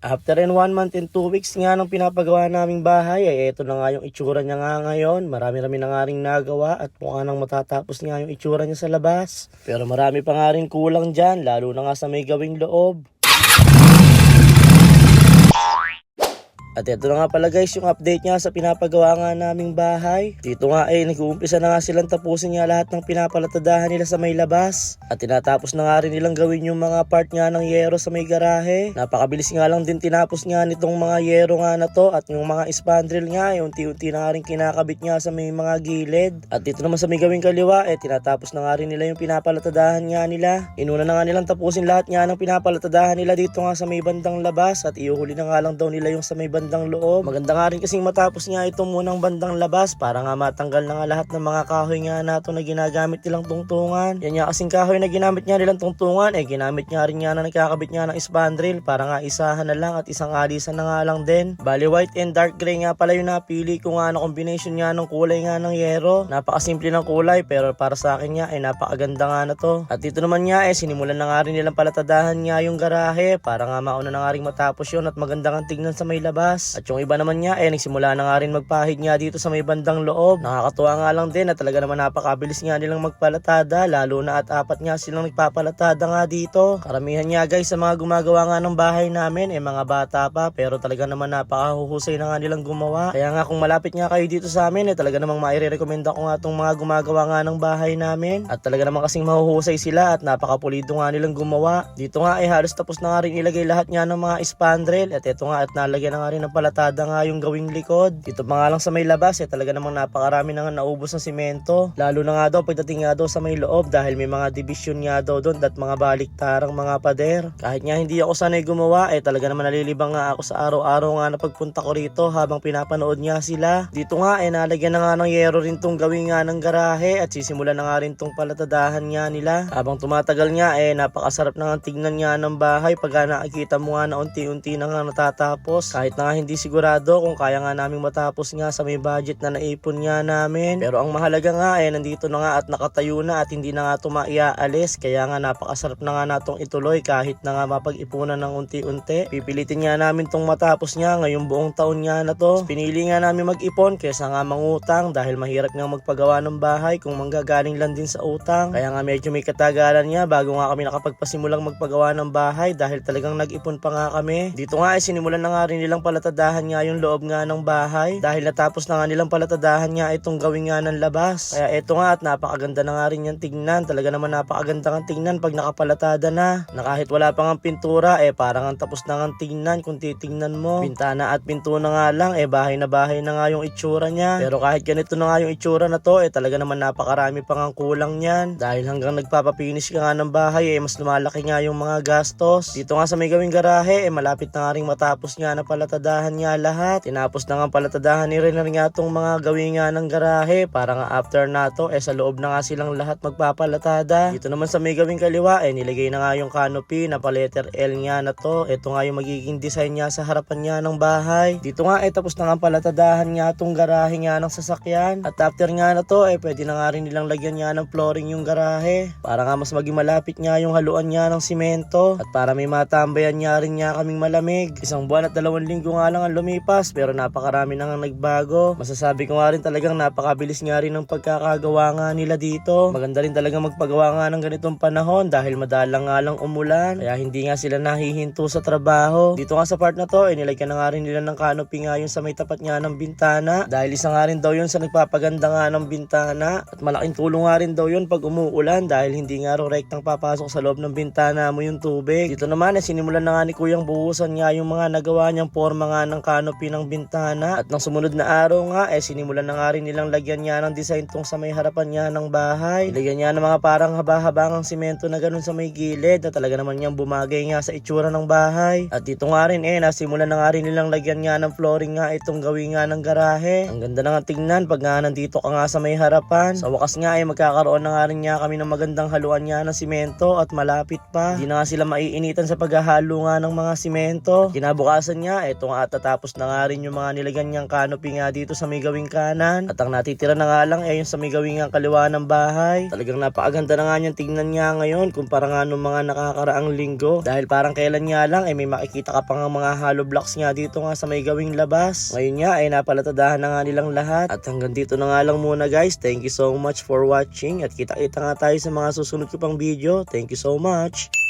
After 1 month and 2 weeks nga nung pinapagawa naming bahay, ay eto na nga yung itsura niya nga ngayon. Marami-rami na nga rin nagawa at mukha nang matatapos nga yung itsura niya sa labas. Pero marami pa nga rin kulang dyan, lalo na nga sa may gawing loob. At ito na nga pala guys yung update niya sa pinapagawa nga naming bahay. Dito nga nag-uumpisa na nga silang tapusin nga lahat ng pinapalatadahan nila sa may labas. At tinatapos na nga rin nilang gawin yung mga part nga ng yero sa may garahe. Napakabilis nga lang din tinapos nga nitong mga yero nga na to. At yung mga spandrel nga unti-unti na nga rin kinakabit nga sa may mga gilid. At dito naman sa may gawing kaliwa tinatapos na nga rin nila yung pinapalatadahan nga nila. Inuna na nga nilang tapusin lahat nga ng pinapalatadahan nila dito nga sa may bandang labas. At iuhuli na nga lang daw nila yung sa may bandang loob. Maganda nga rin kasing matapos nga itong munang bandang labas para nga matanggal na nga lahat ng mga kahoy nga nato na ginagamit nilang tungtungan. Yan nga kasing kahoy na ginamit nga nilang tungtungan ginamit nga rin nga na nagkakabit nga ng spandrel para nga isahan na lang at isang alisan na nga lang din. Bali white and dark gray nga pala yung napili ko nga na combination nga ng kulay nga ng yero. Napakasimple ng kulay pero para sa akin nga napakaganda nga na to. At dito naman nga sinimulan na nga rin nilang palatadahan nga yung garahe para nga mauna na nga rin matapos yun at maganda nga tignan sa may labas. At yung iba naman niya nagsimula na nga rin magpahid nga dito sa may bandang loob. Nakakatuwa nga lang din at talaga naman napakabilis nga nilang magpalatada, lalo na at 4 nga silang nagpapalatada nga dito. Karamihan nga guys sa mga gumagawa nga ng bahay namin mga bata pa, pero talaga naman napakahuhusay na nga nilang gumawa. Kaya nga kung malapit nga kayo dito sa amin talaga namang maire-recommenda ko nga itong mga gumagawa nga ng bahay namin. At talaga naman kasing mahuhusay sila at napakapulido nga nilang gumawa. Dito nga halos tapos na nga rin ilagay lahat nga ng mga spandrel. At ito nga at nalagyan na nga rin ng palatada nga yung gawing likod. Dito pa nga lang sa may labas talaga namang napakarami na nga naubos ng simento. Lalo na nga daw pagdating nga daw sa may loob dahil may mga division nga daw doon at mga baliktarang mga pader. Kahit nga hindi ako sanay gumawa talaga naman nalilibang nga ako sa araw-araw nga na pagpunta ko rito habang pinapanood nga sila. Dito nga nalagyan na nga ng yero rin tong gawing nga ng garahe at sisimulan na nga rin tong palatadahan nga nila. Habang tumatagal nga napakasarap na nga tignan nga ng bahay pag nakikita mo nga na unti-unti na nga natatapos. Kahit na nga hindi sigurado kung kaya nga naming matapos nga sa may budget na naipon nga namin. Pero ang mahalaga nga nandito na nga at nakatayo na at hindi na nga tumaiaalis. Kaya nga napakasarap na nga natong ituloy kahit na nga mapag-ipunan ng unti-unti. Pipilitin nga namin tong matapos nga ngayong buong taon nga na to. Pinili nga namin mag-ipon kaysa nga mangutang dahil mahirap nga magpagawa ng bahay kung manggagaling lang din sa utang. Kaya nga medyo may katagalan nga bago nga kami nakapagpasimulang magpagawa ng bahay dahil talagang nag-ipon pa nga kami. Dito nga sinimulan na nga rin nilang palatadahan nga yung loob nga ng bahay dahil natapos na nga nilang palatadahan nga itong gawing nga ng labas. Kaya eto nga at napakaganda na nga rin yung tignan. Talaga naman napakaganda kang tignan pag nakapalatada na kahit wala pang ang pintura parang ang tapos na nga tignan kung titignan mo. Bintana at pinto na nga lang bahay na nga yung itsura niya. Pero kahit ganito na nga yung itsura na to talaga naman napakarami pang ang kulang niyan dahil hanggang nagpapapinish ka nga ng bahay mas lumalaki nga yung mga gastos. Dito nga sa may gawing garahe malapit na nga rin matapos nga na palatadahan nga lahat. Tinapos na nga palatadahan ni rin nga itong mga gawin nga ng garahe para nga after nato sa loob na nga silang lahat magpapalatada. Dito naman sa may gawing kaliwa nilagay na nga yung canopy na pa letter L nga na to. Ito nga yung magiging design niya sa harapan niya ng bahay. Dito nga tapos na nga palatadahan nga itong garahe nga ng sasakyan. At after nga na to pwede na nga rin nilang lagyan nga ng flooring yung garahe para nga mas maging malapit nga yung haluan nga ng simento at para may matambayan nga rin nga kaming malamig. 1 buwan at 2 linggo nga lang ang lumipas pero napakarami na nga nagbago. Masasabi ko nga rin talagang napakabilis nga rin ng pagkakagawa nga nila dito. Maganda rin talagang magpagawa nga ng ganitong panahon dahil madalang nga lang umulan kaya hindi nga sila nahihinto sa trabaho. Dito nga sa part na to nilagyan na nga rin nila ng canopy nga yung sa may tapat nga ng bintana dahil isa nga rin daw yun sa nagpapaganda nga ng bintana at malaking tulong nga rin daw yun pag umuulan dahil hindi nga rektang papasok sa loob ng bintana mo yung tubig. Dito naman sinimulan na nga ni Kuyang buhusan nga yung mga nagawa niyang forma nga ng canopy ng bintana at nang sumunod na araw nga sinimulan na nga rin nilang lagyan niya ng design tong sa may harapan niya ng bahay. Ilagyan niya ng mga parang haba-habang simento na ganun sa may gilid na talaga naman niyang bumagay nga sa itsura ng bahay. At dito nga rin nasimulan na nga rin nilang lagyan nga ng flooring nga itong gawin nga ng garahe. Ang ganda na nga tignan pag nga nandito ka nga sa may harapan. Sa wakas nga magkakaroon na nga rin nga kami ng magandang haluan nga ng simento at malapit pa. Hindi na nga sila maiinitan sa paghahalo nga ng mga simento. Kinabukasan nga itong matatapos na nga rin yung mga nilagyan niyang canopy nga dito sa may gawing kanan. At ang natitira na nga lang ay yung sa may gawing nga kaliwa ng bahay. Talagang napakaganda na nga niyang tignan niya ngayon kumpara nga nung mga nakakaraang linggo. Dahil parang kailan nga lang ay may makikita ka pa nga mga hollow blocks nga dito nga sa may gawing labas. Ngayon nga ay napalatadahan na nga nilang lahat. At hanggang dito na nga lang muna guys. Thank you so much for watching at kita-kita nga tayo sa mga susunod ko pang video. Thank you so much.